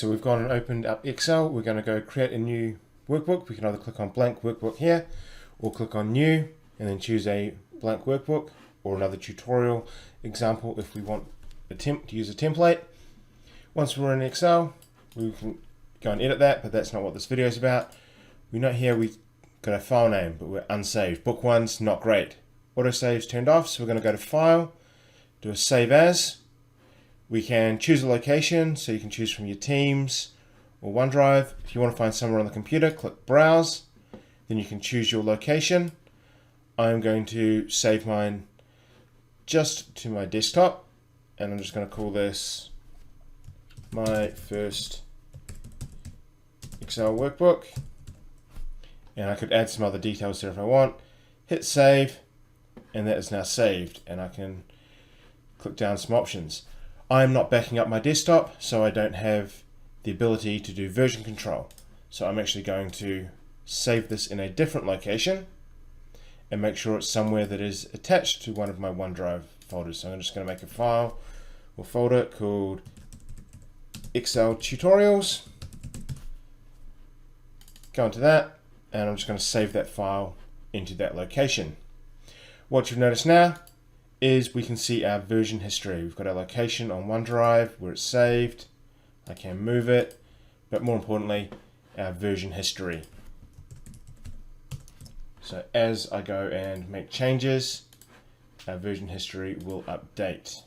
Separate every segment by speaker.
Speaker 1: so we've gone and opened up Excel. We're going to go create a new workbook. We can either click on blank workbook here or click on new and then choose a blank workbook or another tutorial example if we want to use a template. Once we're in Excel, we can go and edit that, but that's not what this video is about. We note here we got a file name, but we're unsaved. Book 1's not great. Autosave's turned off, so we're going to go to File, do a Save As. We can choose a location, so you can choose from your Teams or OneDrive. If you want to find somewhere on the computer, click Browse. Then you can choose your location. I'm going to save mine just to my desktop, and I'm just going to call this my first Excel workbook. And I could add some other details there if I want. Hit save, and that is now saved, and I can click down some options. I'm not backing up my desktop, so I don't have the ability to do version control. So I'm actually going to save this in a different location and make sure it's somewhere that is attached to one of my OneDrive folders. So I'm just going to make a file or folder called Excel Tutorials. Go into that, and I'm just going to save that file into that location. What you've noticed now is we can see our version history. We've got our location on OneDrive where it's saved. I can move it, but more importantly, our version history. So as I go and make changes, our version history will update.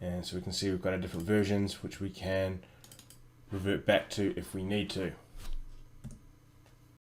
Speaker 1: And so we can see we've got our different versions which we can revert back to if we need to.